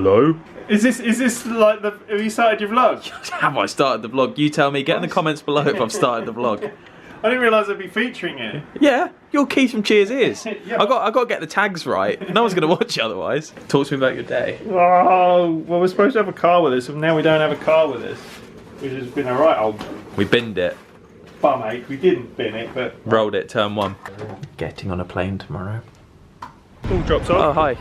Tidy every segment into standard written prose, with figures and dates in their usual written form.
Hello? Is this like the... Have you started your vlog? Have I started the vlog? You tell me. Get in the comments below if I've started the vlog. I didn't realise I'd be featuring it. Yeah, your Keith from Cheers is. Yeah. I got to get the tags right. No one's going to watch it otherwise. Talk to me about your day. Oh, well, we're supposed to have a car with us, and now we don't have a car with us, which has been a right old We binned it. bum ache. We didn't bin it, but Rolled it, turn 1. Getting on a plane tomorrow. all drops Oh, off. hi.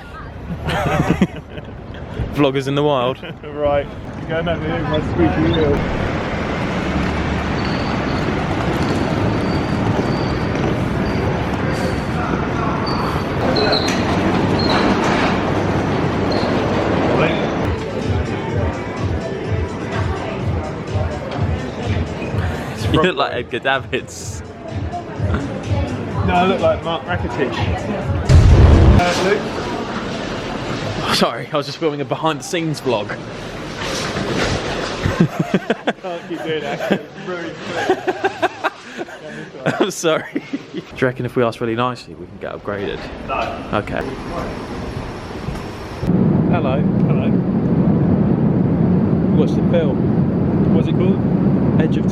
Vloggers in the wild. Right, going over here with my squeaky wheel. You look like Edgar Davids. No, I look like Mark Rakitic. Luke? Sorry, I was just filming a behind the scenes vlog. Can't keep doing that. It's ruined quick. I'm sorry. Do you reckon if we ask really nicely we can get upgraded? No. Okay. Hello. Hello. What's the film? What's it called? Edge of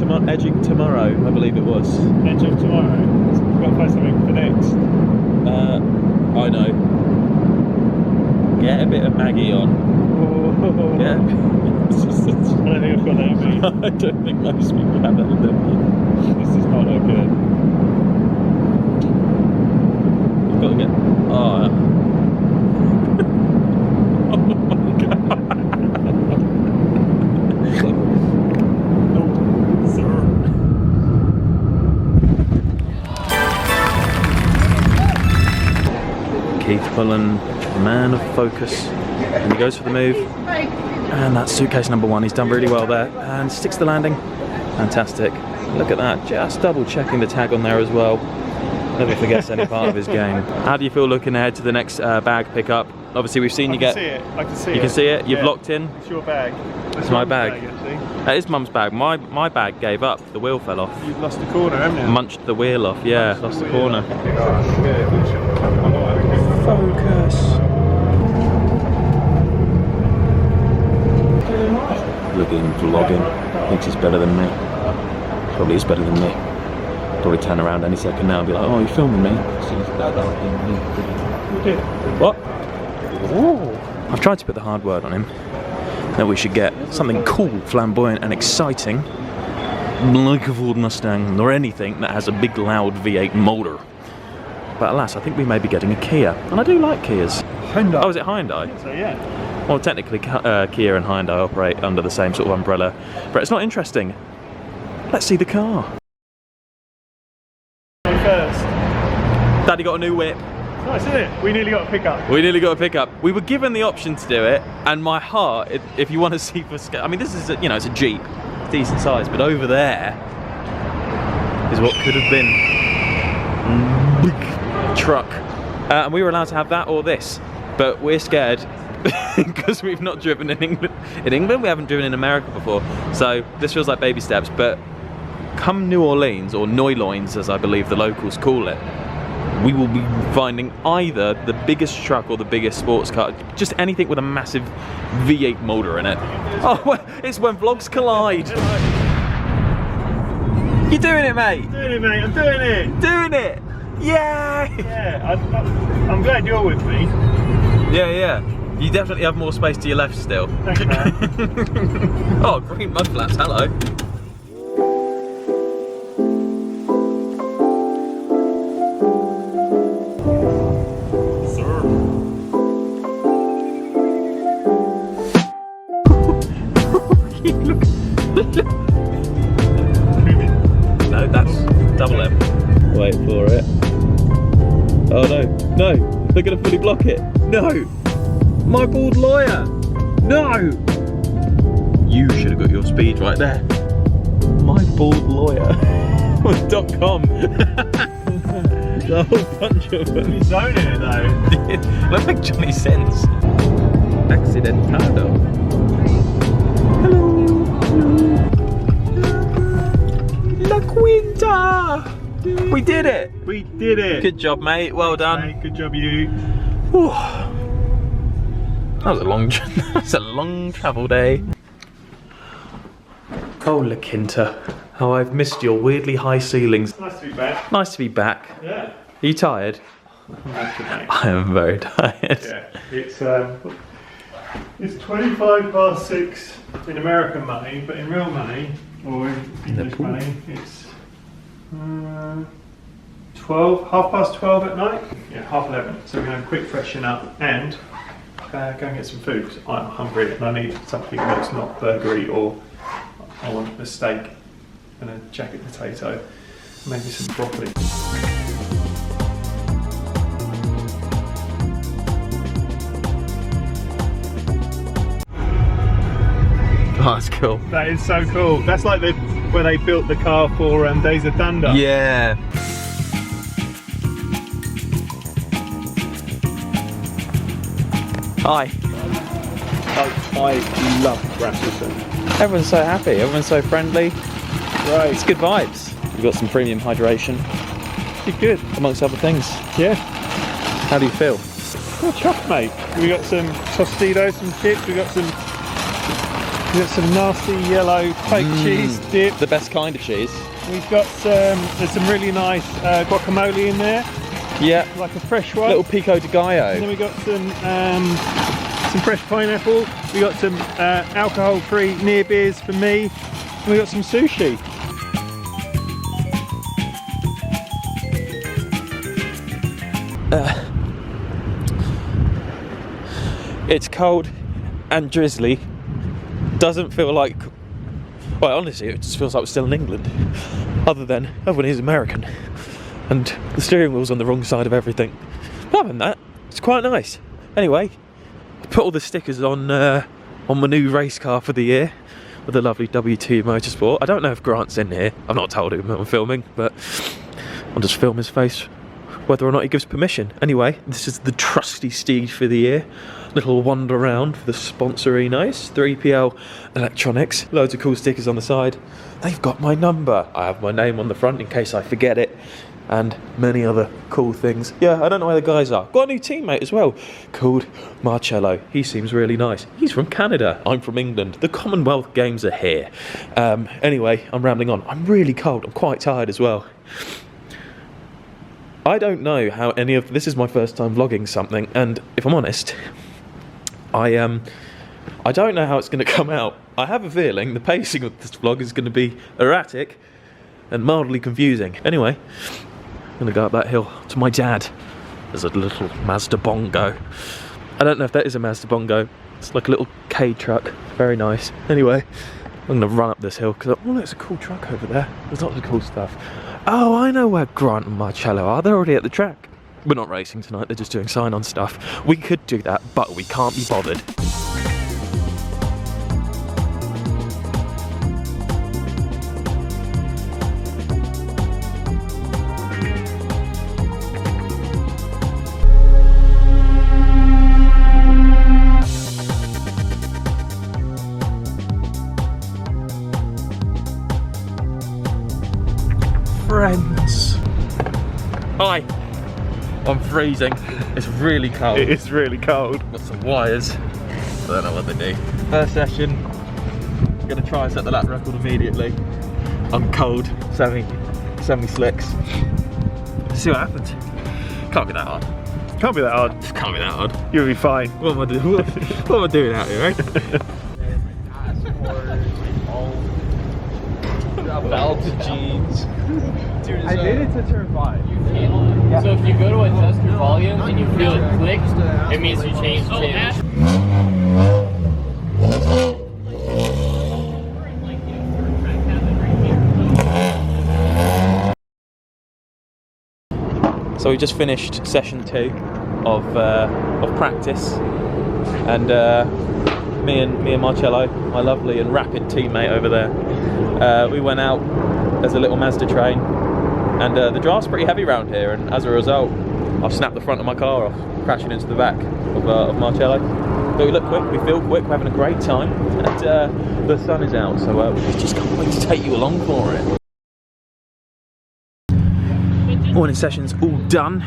Tomorrow, I believe it was. Edge of Tomorrow. We've got to find something for next. I know. Get a bit of Maggie on. Oh. Yeah. I don't think I've got that in me. I don't think most people have that in them. This does not look good. You've got to get. Oh. Oh my god. Keith Pullen, man of focus, and he goes for the move, and that's suitcase number 1. He's done really well there, and sticks the landing. Fantastic. Look at that, just double checking the tag on there as well. Never forgets any part of his game. How do you feel looking ahead to the next bag pickup? Obviously we've seen you get... I can see it. You can see it? You've locked in? It's your bag. It's my bag. Actually. That is Mum's bag. My bag gave up. The wheel fell off. You've lost the corner, haven't you? Munched the wheel off, yeah. Lost the corner. Focus. Looking, vlogging. Thinks he's better than me. Probably is better than me. Probably turn around any second now and be like, oh, you're filming me. What? Ooh. I've tried to put the hard word on him. That we should get something cool, flamboyant and exciting, like a Ford Mustang or anything that has a big loud V8 motor. But alas, I think we may be getting a Kia, and I do like Kias. Hyundai. Oh, is it Hyundai? So yeah. Well, technically Kia and Hyundai operate under the same sort of umbrella, but it's not interesting. Let's see the car. First. Daddy got a new whip. Nice, isn't it? We nearly got a pickup. We nearly got a pickup. We were given the option to do it, and my heart, if you want to see for scale, I mean, this is, it's a Jeep, decent size, but over there is what could have been a big truck. And we were allowed to have that or this, but we're scared because we've not driven in England. In England, we haven't driven in America before, so this feels like baby steps. But come New Orleans, or Noyloins as I believe the locals call it, we will be finding either the biggest truck or the biggest sports car, just anything with a massive V8 motor in it. Oh, well, it's when vlogs collide. You're doing it, mate. I'm doing it, mate. I'm doing it. Doing it. Yay. Yeah, I'm glad you're with me. Yeah. You definitely have more space to your left still. Thanks, man. Oh, green mud flaps. Hello. No, that's double M. Wait for it. Oh no, they're gonna fully block it. No! My bald lawyer! No! You should have got your speed right there. My bald lawyer. .com. The whole bunch of them. You're zoning it though. That makes Johnny sense. Accidentado. Hello. La Quinta! We did it! We did it. Good job, mate. Well done. Mate, good job, you. Whew. That was a long travel day. Oh, La Quinta. How I've missed your weirdly high ceilings. Nice to be back. Nice to be back. Yeah. Are you tired? I am very tired. Yeah. It's 25 past 6 in American money, but in real money, or in English money, it's half past 12 at night. Yeah, half 11. So we're going to have a quick freshen up and go and get some food because I'm hungry and I need something that's not burgery, or I want a steak and a jacket potato, maybe some broccoli. Oh, that's cool. That is so cool. That's like where they built the car for Days of Thunder. Yeah. Hi. I love Rasmussen. Everyone's so happy. Everyone's so friendly. Right. It's good vibes. We've got some premium hydration. You're good. Amongst other things. Yeah. How do you feel? Well, chuffed, mate. We got some Tostitos, some chips. We got some nasty yellow fake cheese dip. The best kind of cheese. We've got there's some really nice guacamole in there. Yeah. Like a fresh one. Little pico de gallo. And then we got some fresh pineapple. We got some alcohol-free near beers for me. And we got some sushi. It's cold and drizzly. Doesn't feel like, well, honestly, it just feels like we're still in England. Other than everyone is American, and the steering wheel's on the wrong side of everything. But other than that, it's quite nice. Anyway, I put all the stickers on my new race car for the year with the lovely W2 Motorsport. I don't know if Grant's in here. I've not told him I'm filming, but I'll just film his face, whether or not he gives permission. Anyway, this is the trusty steed for the year. Little wander around for the sponsorinos. 3PL Electronics. Loads of cool stickers on the side. They've got my number. I have my name on the front in case I forget it. And many other cool things. Yeah, I don't know where the guys are. Got a new teammate as well called Marcello. He seems really nice. He's from Canada. I'm from England. The Commonwealth Games are here. Anyway, I'm rambling on. I'm really cold. I'm quite tired as well. I don't know how any of this is my first time vlogging something, and if I'm honest, I don't know how it's going to come out. I have a feeling the pacing of this vlog is going to be erratic and mildly confusing. Anyway, I'm going to go up that hill to my dad. There's a little Mazda Bongo. I don't know if that is a Mazda Bongo. It's like a little K truck. Very nice. Anyway, I'm going to run up this hill because, oh, there's a cool truck over there. There's lots of cool stuff. Oh, I know where Grant and Marcello are. They're already at the track. We're not racing tonight. They're just doing sign-on stuff. We could do that, but we can't be bothered. Friends. Hi. I'm freezing. It's really cold. It is really cold. Got some wires. I don't know what they do. First session. I'm gonna try and set the lap record immediately. I'm cold. Semi slicks. See what happens. Can't be that hard. Can't be that hard. Can't be that hard. You'll be fine. What am I doing? What am I doing out here, right? Belt jeans. Dude, I made it to turn 5. Yeah. So if you go to adjust your volume and you feel it click, it means you changed the channel. So we just finished session 2 of practice, and me and Marcello, my lovely and rapid teammate over there, we went out as a little Mazda train, and the draft's pretty heavy around here, and as a result I've snapped the front of my car off, crashing into the back of Marcello. But we look quick, we feel quick, we're having a great time, and the sun is out, so we just can't wait to take you along for it. Morning session's all done.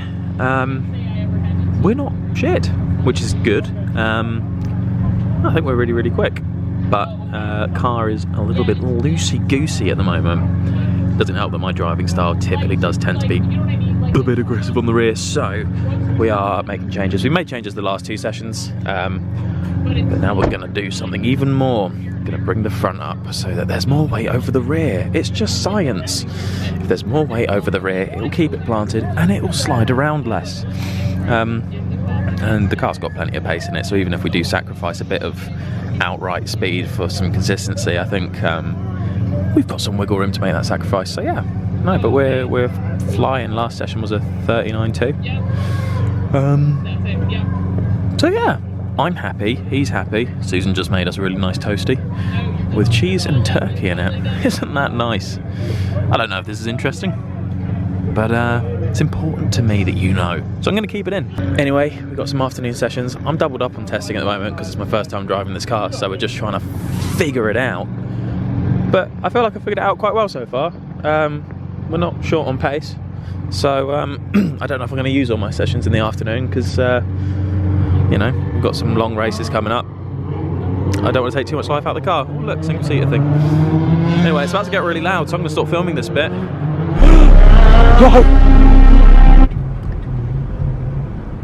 We're not shit, which is good. I think we're really, really quick. But car is a little bit loosey-goosey at the moment. Doesn't help that my driving style typically does tend to be a bit aggressive on the rear, so we are making changes. We made changes the last 2 sessions, but now we're going to do something even more. We're going to bring the front up so that there's more weight over the rear. It's just science. If there's more weight over the rear, it'll keep it planted and it'll slide around less. And the car's got plenty of pace in it, so even if we do sacrifice a bit of outright speed for some consistency, I think we've got some wiggle room to make that sacrifice. So yeah, no, but we're flying. Last session was a 39.2. So yeah, I'm happy, he's happy. Susan just made us a really nice toasty with cheese and turkey in it. Isn't that nice? I don't know if this is interesting, but it's important to me that you know, so I'm going to keep it in. Anyway, we've got some afternoon sessions. I'm doubled up on testing at the moment because it's my first time driving this car, so we're just trying to figure it out. But I feel like I figured it out quite well so far. We're not short on pace, so I don't know if I'm going to use all my sessions in the afternoon because, you know, we've got some long races coming up. I don't want to take too much life out of the car. Oh, look, single seater thing. Anyway, it's about to get really loud, so I'm going to stop filming this bit.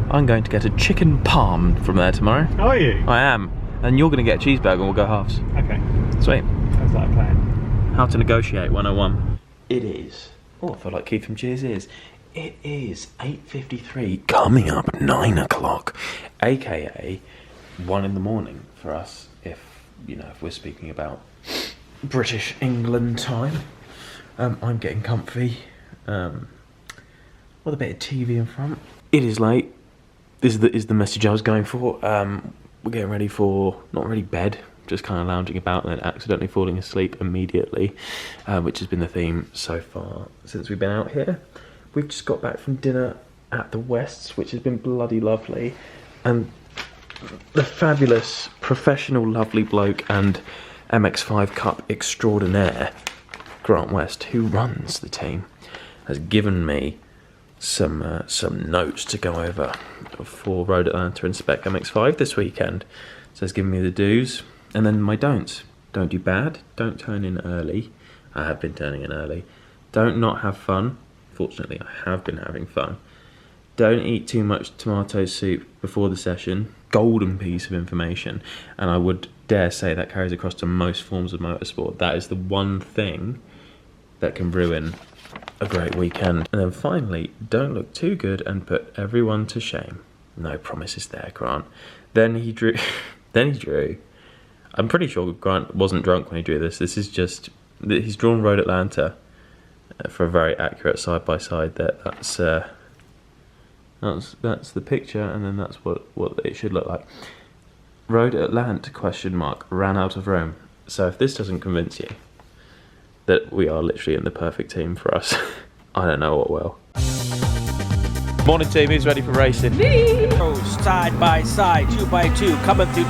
I'm going to get a chicken parm from there tomorrow. Are you? I am. And you're going to get a cheeseburger and we'll go halves. Okay. Sweet. How's that plan? How to negotiate 101. It is. Oh, I feel like Keith from Cheers is. It is 8:53, coming up 9 o'clock, aka 1 in the morning for us, if, you know, if we're speaking about British England time. I'm getting comfy, with a bit of TV in front. It is late. This is the message I was going for. We're getting ready for, not really bed, just kind of lounging about and then accidentally falling asleep immediately, which has been the theme so far since we've been out here. We've just got back from dinner at the Wests, which has been bloody lovely, and the fabulous, professional, lovely bloke and MX-5 Cup extraordinaire, Grant West, who runs the team, has given me some notes to go over for Road Atlanta and Spec MX-5 this weekend. So he's given me the do's and then my don'ts. Don't do bad, don't turn in early. I have been turning in early. Don't not have fun. Fortunately, I have been having fun. Don't eat too much tomato soup before the session. Golden piece of information, and I would dare say that carries across to most forms of motorsport. That is the one thing that can ruin a great weekend. And then finally, don't look too good and put everyone to shame. No promises there, Grant. Then he drew. I'm pretty sure Grant wasn't drunk when he drew this. This is just, he's drawn Road Atlanta for a very accurate side-by-side. That's the picture, and then that's what it should look like. Road Atlanta ? Ran out of Rome. So if this doesn't convince you that we are literally in the perfect team for us, I don't know what will. Morning team, who's ready for racing? Side by side, 2 by 2, coming through.